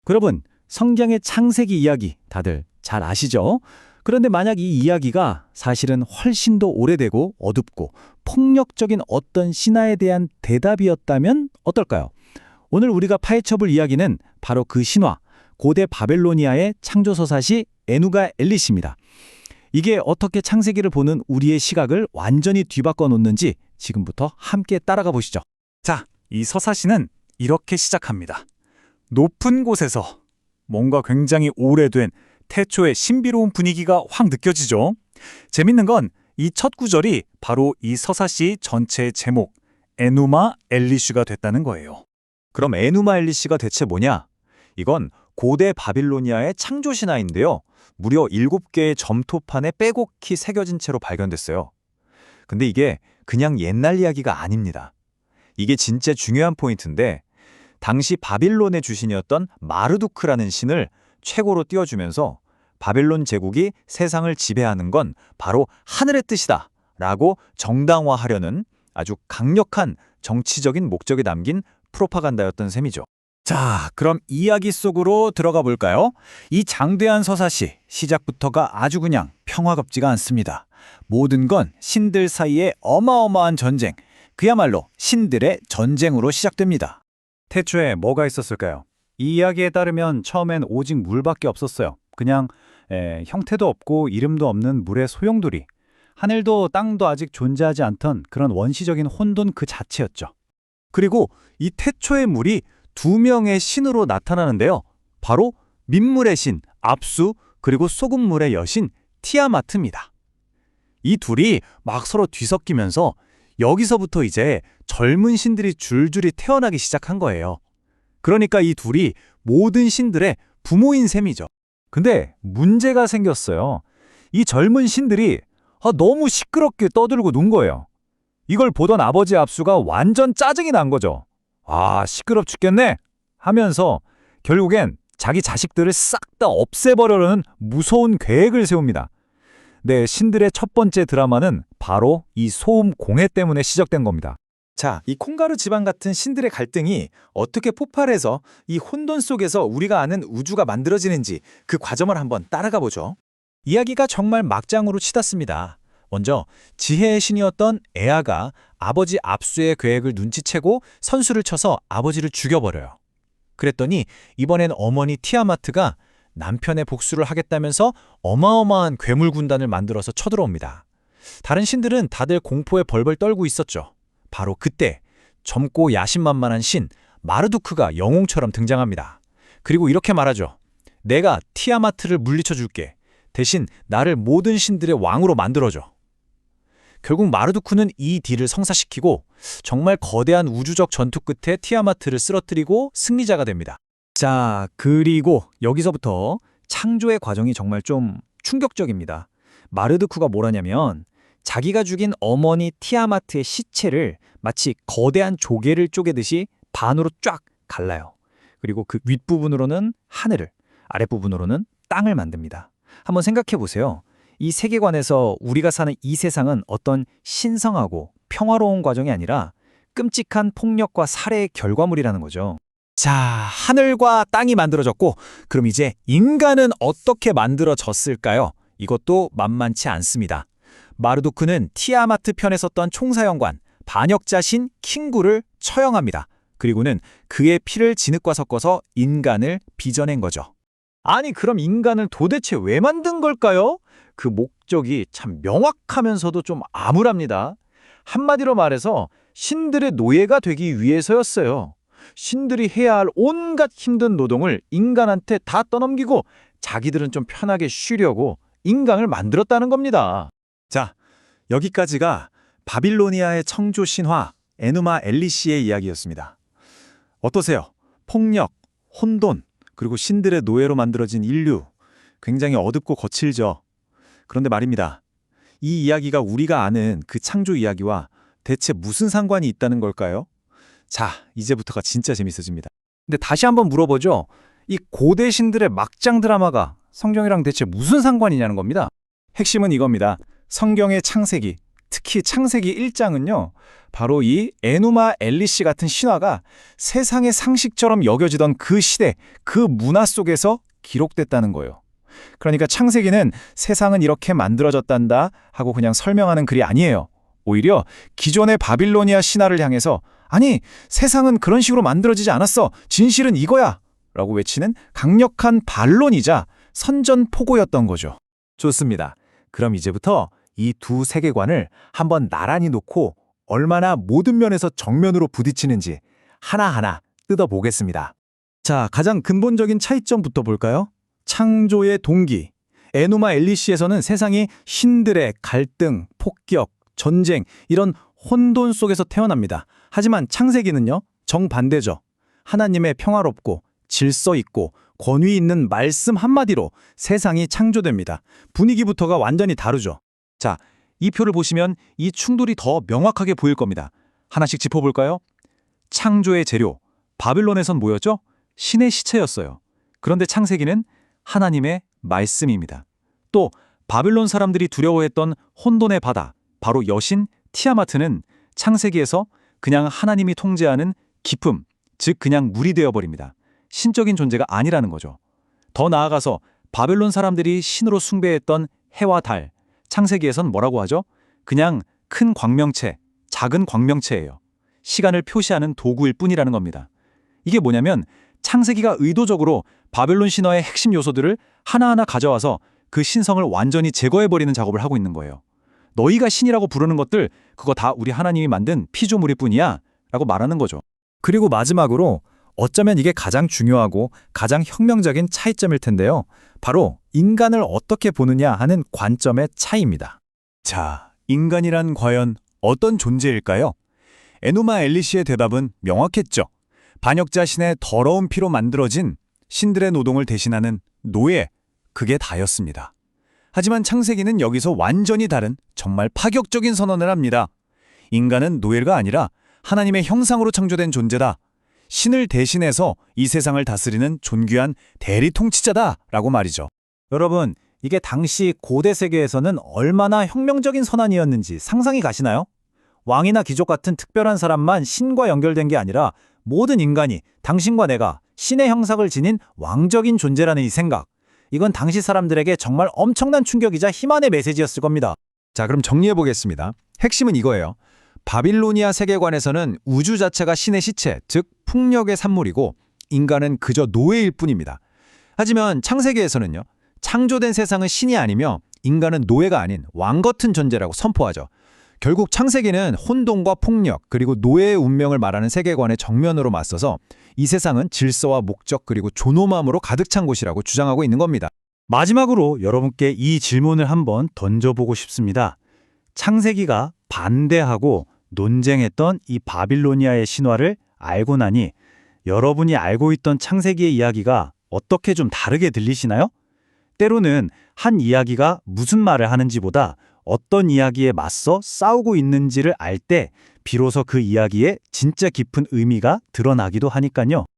여러분, 성경의 창세기 이야기 다들 잘 아시죠? 그런데 만약 이 이야기가 사실은 훨씬 더 오래되고 어둡고 폭력적인 어떤 신화에 대한 대답이었다면 어떨까요? 오늘 우리가 파헤쳐볼 이야기는 바로 그 신화, 고대 바벨로니아의 창조서사시 에누가 엘리시입니다. 이게 어떻게 창세기를 보는 우리의 시각을 완전히 뒤바꿔 놓는지 지금부터 함께 따라가 보시죠. 자, 이 서사시는 이렇게 시작합니다. 높은 곳에서 뭔가 굉장히 오래된 태초의 신비로운 분위기가 확 느껴지죠. 재밌는 건 이 첫 구절이 바로 이 서사시 전체의 제목 에누마 엘리슈가 됐다는 거예요. 그럼 에누마 엘리시가 대체 뭐냐? 이건 고대 바빌로니아의 창조 신화인데요. 무려 7개의 점토판에 빼곡히 새겨진 채로 발견됐어요. 근데 이게 그냥 옛날 이야기가 아닙니다. 이게 진짜 중요한 포인트인데 당시 바빌론의 주신이었던 마르두크라는 신을 최고로 띄워주면서 바벨론 제국이 세상을 지배하는 건 바로 하늘의 뜻이다 라고 정당화하려는 아주 강력한 정치적인 목적이 담긴 프로파간다였던 셈이죠. 자, 그럼 이야기 속으로 들어가 볼까요? 이 장대한 서사시, 시작부터가 아주 그냥 평화롭지가 않습니다. 모든 건 신들 사이의 어마어마한 전쟁, 그야말로 신들의 전쟁으로 시작됩니다. 태초에 뭐가 있었을까요? 이 이야기에 따르면 처음엔 오직 물밖에 없었어요. 그냥 형태도 없고 이름도 없는 물의 소용돌이. 하늘도 땅도 아직 존재하지 않던 그런 원시적인 혼돈 그 자체였죠. 그리고 이 태초의 물이 2명의 신으로 나타나는데요. 바로 민물의 신 압수 그리고 소금물의 여신 티아마트입니다. 이 둘이 막 서로 뒤섞이면서 여기서부터 이제 젊은 신들이 줄줄이 태어나기 시작한 거예요. 그러니까 이 둘이 모든 신들의 부모인 셈이죠. 근데 문제가 생겼어요. 이 젊은 신들이 너무 시끄럽게 떠들고 논 거예요. 이걸 보던 아버지 압수가 완전 짜증이 난 거죠. 시끄럽 죽겠네 하면서 결국엔 자기 자식들을 싹 다 없애버려는 무서운 계획을 세웁니다. 네, 신들의 첫 번째 드라마는 바로 이 소음 공해 때문에 시작된 겁니다. 자, 이 콩가루 지방 같은 신들의 갈등이 어떻게 폭발해서 이 혼돈 속에서 우리가 아는 우주가 만들어지는지 그 과정을 한번 따라가 보죠. 이야기가 정말 막장으로 치닫습니다. 먼저 지혜의 신이었던 에아가 아버지 압수의 계획을 눈치채고 선수를 쳐서 아버지를 죽여버려요. 그랬더니 이번엔 어머니 티아마트가 남편의 복수를 하겠다면서 어마어마한 괴물 군단을 만들어서 쳐들어옵니다. 다른 신들은 다들 공포에 벌벌 떨고 있었죠. 바로 그때 젊고 야심만만한 신 마르두크가 영웅처럼 등장합니다. 그리고 이렇게 말하죠. 내가 티아마트를 물리쳐 줄게. 대신 나를 모든 신들의 왕으로 만들어줘. 결국 마르두크는 이 딜을 성사시키고 정말 거대한 우주적 전투 끝에 티아마트를 쓰러뜨리고 승리자가 됩니다. 자, 그리고 여기서부터 창조의 과정이 정말 좀 충격적입니다. 마르두크가 뭐라냐면 자기가 죽인 어머니 티아마트의 시체를 마치 거대한 조개를 쪼개듯이 반으로 쫙 갈라요. 그리고 그 윗부분으로는 하늘을, 아랫부분으로는 땅을 만듭니다. 한번 생각해 보세요. 이 세계관에서 우리가 사는 이 세상은 어떤 신성하고 평화로운 과정이 아니라 끔찍한 폭력과 살해의 결과물이라는 거죠. 자, 하늘과 땅이 만들어졌고 그럼 이제 인간은 어떻게 만들어졌을까요? 이것도 만만치 않습니다. 마르두크는 티아마트 편에 섰던 총사령관 반역자신 킹구를 처형합니다. 그리고는 그의 피를 진흙과 섞어서 인간을 빚어낸 거죠. 아니, 그럼 인간을 도대체 왜 만든 걸까요? 그 목적이 참 명확하면서도 좀 암울합니다. 한마디로 말해서 신들의 노예가 되기 위해서였어요. 신들이 해야 할 온갖 힘든 노동을 인간한테 다 떠넘기고 자기들은 좀 편하게 쉬려고 인간을 만들었다는 겁니다. 자, 여기까지가 바빌로니아의 청조 신화 에누마 엘리시의 이야기였습니다. 어떠세요? 폭력, 혼돈, 그리고 신들의 노예로 만들어진 인류. 굉장히 어둡고 거칠죠. 그런데 말입니다. 이 이야기가 우리가 아는 그 창조 이야기와 대체 무슨 상관이 있다는 걸까요? 자, 이제부터가 진짜 재밌어집니다. 근데 다시 한번 물어보죠. 이 고대 신들의 막장 드라마가 성경이랑 대체 무슨 상관이냐는 겁니다. 핵심은 이겁니다. 성경의 창세기, 특히 창세기 1장은요. 바로 이 에누마 엘리시 같은 신화가 세상의 상식처럼 여겨지던 그 시대, 그 문화 속에서 기록됐다는 거예요. 그러니까 창세기는 세상은 이렇게 만들어졌단다 하고 그냥 설명하는 글이 아니에요. 오히려 기존의 바빌로니아 신화를 향해서 아니, 세상은 그런 식으로 만들어지지 않았어. 진실은 이거야. 라고 외치는 강력한 반론이자 선전포고였던 거죠. 좋습니다. 그럼 이제부터 이 두 세계관을 한번 나란히 놓고 얼마나 모든 면에서 정면으로 부딪히는지 하나하나 뜯어보겠습니다. 자, 가장 근본적인 차이점부터 볼까요? 창조의 동기. 에누마 엘리시에서는 세상이 신들의 갈등, 폭격, 전쟁 이런 혼돈 속에서 태어납니다. 하지만 창세기는요, 정반대죠. 하나님의 평화롭고 질서 있고 권위 있는 말씀 한마디로 세상이 창조됩니다. 분위기부터가 완전히 다르죠. 자, 이 표를 보시면 이 충돌이 더 명확하게 보일 겁니다. 하나씩 짚어볼까요? 창조의 재료, 바빌론에선 뭐였죠? 신의 시체였어요. 그런데 창세기는 하나님의 말씀입니다. 또 바빌론 사람들이 두려워했던 혼돈의 바다, 바로 여신 티아마트는 창세기에서 그냥 하나님이 통제하는 기품, 즉 그냥 물이 되어버립니다. 신적인 존재가 아니라는 거죠. 더 나아가서 바벨론 사람들이 신으로 숭배했던 해와 달, 창세기에선 뭐라고 하죠? 그냥 큰 광명체, 작은 광명체예요. 시간을 표시하는 도구일 뿐이라는 겁니다. 이게 뭐냐면 창세기가 의도적으로 바벨론 신화의 핵심 요소들을 하나하나 가져와서 그 신성을 완전히 제거해버리는 작업을 하고 있는 거예요. 너희가 신이라고 부르는 것들, 그거 다 우리 하나님이 만든 피조물일 뿐이야 라고 말하는 거죠. 그리고 마지막으로 어쩌면 이게 가장 중요하고 가장 혁명적인 차이점일 텐데요. 바로 인간을 어떻게 보느냐 하는 관점의 차이입니다. 자, 인간이란 과연 어떤 존재일까요? 에누마 엘리시의 대답은 명확했죠. 반역자 신의 더러운 피로 만들어진 신들의 노동을 대신하는 노예, 그게 다였습니다. 하지만 창세기는 여기서 완전히 다른 정말 파격적인 선언을 합니다. 인간은 노예가 아니라 하나님의 형상으로 창조된 존재다. 신을 대신해서 이 세상을 다스리는 존귀한 대리 통치자다라고 말이죠. 여러분, 이게 당시 고대 세계에서는 얼마나 혁명적인 선언이었는지 상상이 가시나요? 왕이나 귀족 같은 특별한 사람만 신과 연결된 게 아니라 모든 인간이 당신과 내가 신의 형상을 지닌 왕적인 존재라는 이 생각. 이건 당시 사람들에게 정말 엄청난 충격이자 희망의 메시지였을 겁니다. 자, 그럼 정리해 보겠습니다. 핵심은 이거예요. 바빌로니아 세계관에서는 우주 자체가 신의 시체, 즉 풍력의 산물이고 인간은 그저 노예일 뿐입니다. 하지만 창세기에서는요. 창조된 세상은 신이 아니며 인간은 노예가 아닌 왕 같은 존재라고 선포하죠. 결국 창세기는 혼돈과 폭력 그리고 노예의 운명을 말하는 세계관의 정면으로 맞서서 이 세상은 질서와 목적 그리고 존엄함으로 가득 찬 곳이라고 주장하고 있는 겁니다. 마지막으로 여러분께 이 질문을 한번 던져보고 싶습니다. 창세기가 반대하고 논쟁했던 이 바빌로니아의 신화를 알고 나니 여러분이 알고 있던 창세기의 이야기가 어떻게 좀 다르게 들리시나요? 때로는 한 이야기가 무슨 말을 하는지보다 어떤 이야기에 맞서 싸우고 있는지를 알 때 비로소 그 이야기의 진짜 깊은 의미가 드러나기도 하니까요.